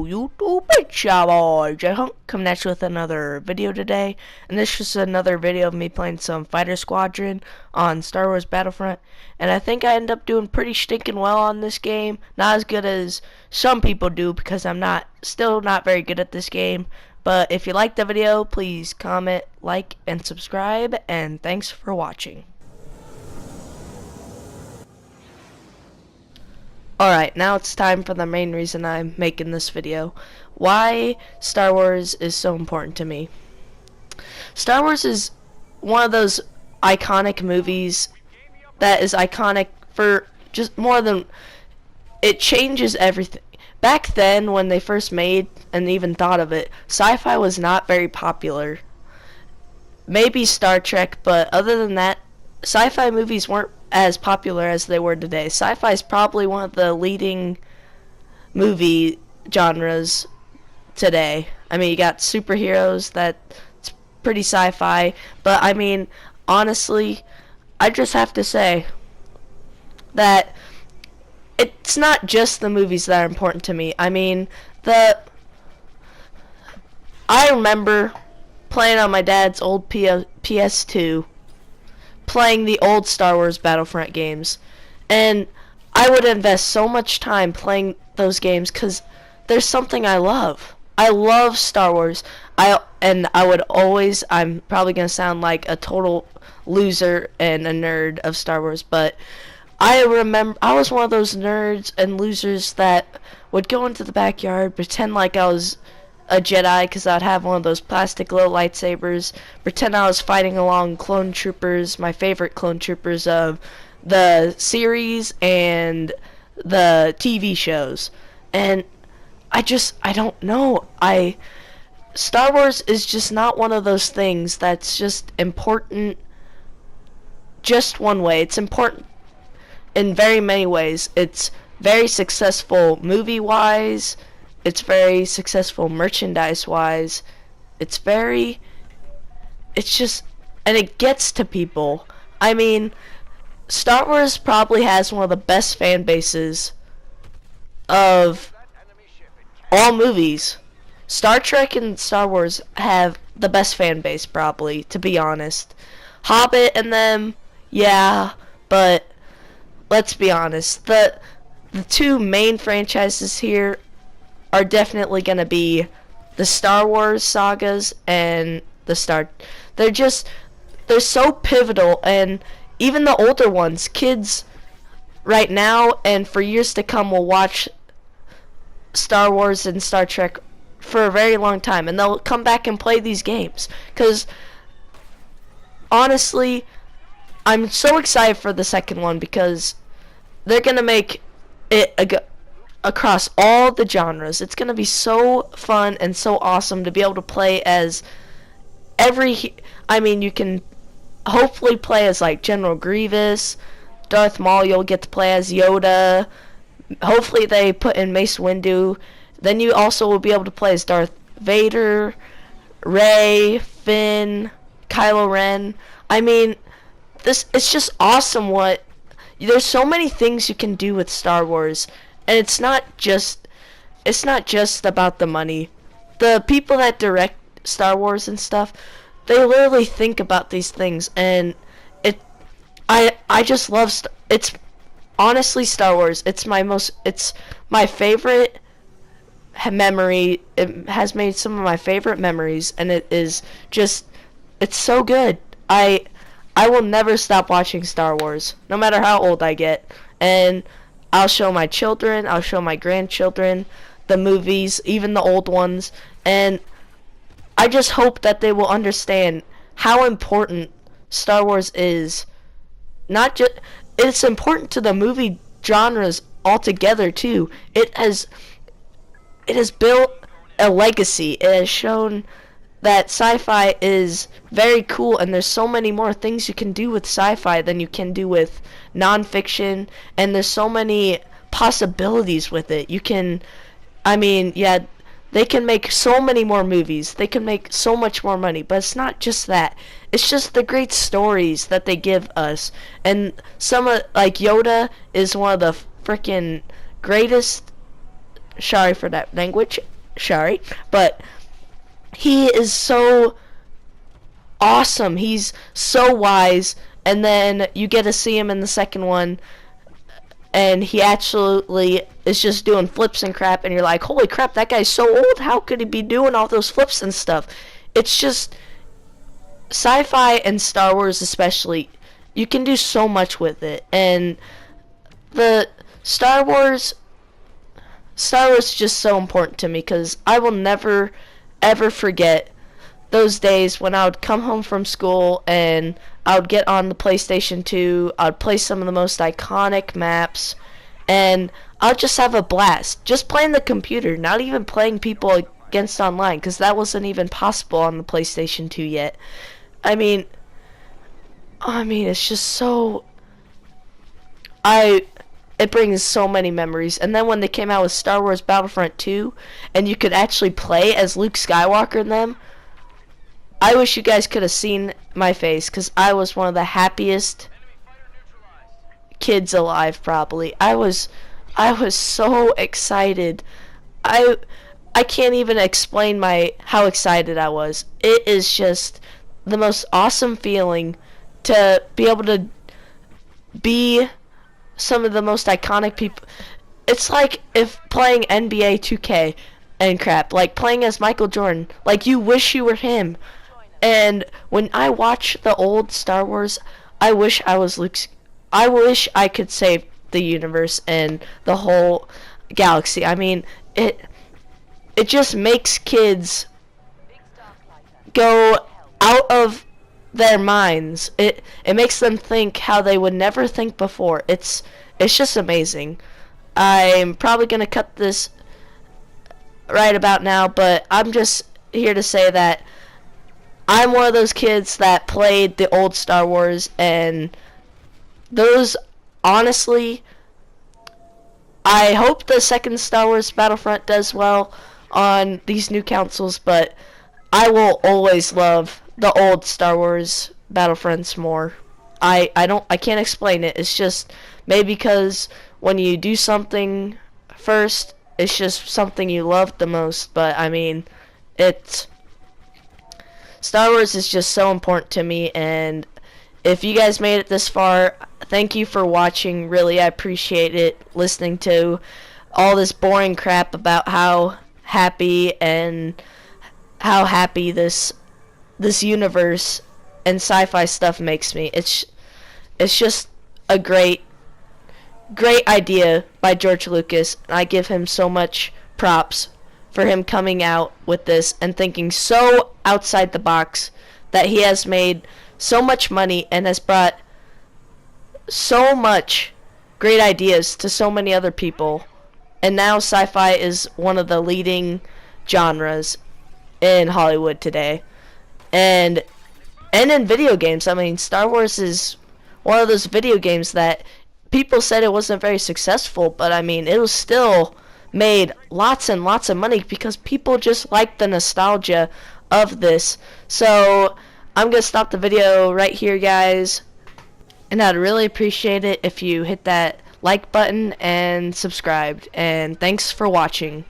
YouTube, it's your boy J-Hunk coming at you with another video today, and this is just another video of me playing some Fighter Squadron on Star Wars Battlefront, and I think I end up doing pretty stinking well on this game. Not as good as some people do because I'm still not very good at this game, but if you like the video, please comment, like, and subscribe, and thanks for watching. Alright, now it's time for the main reason I'm making this video. Why Star Wars is so important to me. Star Wars is one of those iconic movies that is iconic for just more than... It changes everything. Back then, when they first made and even thought of it, sci-fi was not very popular. Maybe Star Trek, but other than that, sci-fi movies weren't as popular as they were today. Sci-fi is probably one of the leading movie genres today. I mean, you got superheroes, that's pretty sci-fi, but I mean, honestly, I just have to say that it's not just the movies that are important to me. I mean, I remember playing on my dad's old PS2, playing the old Star Wars Battlefront games, and I would invest so much time playing those games because there's something I love. I love Star Wars. I'm probably gonna sound like a total loser and a nerd of Star Wars, but I remember I was one of those nerds and losers that would go into the backyard, pretend like I was a Jedi because I'd have one of those plastic little lightsabers, pretend I was fighting along clone troopers, my favorite clone troopers of the series and the TV shows. And I don't know. Star Wars is just not one of those things that's just important just one way. It's important in very many ways. It's very successful movie-wise. It's very successful merchandise-wise. And it gets to people. I mean, Star Wars probably has one of the best fan bases of all movies. Star Trek and Star Wars have the best fan base, probably, to be honest. Hobbit and them, yeah, but let's be honest. The two main franchises here are definitely gonna be the Star Wars sagas and they're so pivotal, and even the older ones, kids right now and for years to come will watch Star Wars and Star Trek for a very long time, and they'll come back and play these games because honestly I'm so excited for the second one because they're gonna make it across all the genres. It's gonna be so fun and so awesome to be able to play as you can hopefully play as like General Grievous, Darth Maul. You'll get to play as Yoda. Hopefully they put in Mace Windu. Then you also will be able to play as Darth Vader, Rey, Finn, Kylo Ren. I mean, it's just awesome. There's so many things you can do with Star Wars. And it's not just about the money. The people that direct Star Wars and stuff, they literally think about these things, and I just love it's honestly Star Wars. It's my favorite memory. It has made some of my favorite memories, and it's so good. I will never stop watching Star Wars, no matter how old I get, and I'll show my children, I'll show my grandchildren the movies, even the old ones, and I just hope that they will understand how important Star Wars is. It's important to the movie genres altogether too. It has built a legacy. It has shown that sci-fi is very cool, and there's so many more things you can do with sci-fi than you can do with non-fiction, and there's so many possibilities with it. They can make so many more movies, they can make so much more money, but it's not just that. It's just the great stories that they give us, and like Yoda is one of the freaking greatest, sorry for that language, sorry, but he is so awesome. He's so wise, and then you get to see him in the second one, and he actually is just doing flips and crap, and you're like, holy crap, that guy's so old. How could he be doing all those flips and stuff? It's just sci-fi and Star Wars especially. You can do so much with it, and the Star Wars is just so important to me because I will never ever forget those days when I would come home from school and I would get on the PlayStation 2, I would play some of the most iconic maps, and I'll just have a blast. Just playing the computer, not even playing people against online, because that wasn't even possible on the PlayStation 2 yet. I mean, it's just so... It brings so many memories. And then when they came out with Star Wars Battlefront 2, and you could actually play as Luke Skywalker in them, I wish you guys could have seen my face, because I was one of the happiest kids alive, probably. I was so excited. I can't even explain how excited I was. It is just the most awesome feeling to be able to be some of the most iconic people. It's like if playing NBA 2K and crap, like playing as Michael Jordan, like you wish you were him. And when I watch the old Star Wars, I wish I was Luke. I wish I could save the universe and the whole galaxy. I mean, it just makes kids go out of their minds. It makes them think how they would never think before. It's just amazing. I'm probably gonna cut this right about now, but I'm just here to say that I'm one of those kids that played the old Star Wars, and those, honestly, I hope the second Star Wars Battlefront does well on these new consoles, but I will always love the old Star Wars Battlefronts more. I can't explain it. It's just maybe because when you do something first, it's just something you love the most. But I mean, Star Wars is just so important to me, and if you guys made it this far, thank you for watching. Really, I appreciate it, listening to all this boring crap about how happy this universe and sci-fi stuff makes me. It's just a great idea by George Lucas, and I give him so much props for him coming out with this and thinking so outside the box, that he has made so much money and has brought so much great ideas to so many other people. And now sci-fi is one of the leading genres in Hollywood today. And in video games, I mean, Star Wars is one of those video games that people said it wasn't very successful, but I mean, it was still made lots and lots of money because people just like the nostalgia of this. So I'm gonna stop the video right here, guys, and I'd really appreciate it if you hit that like button and subscribed, and thanks for watching.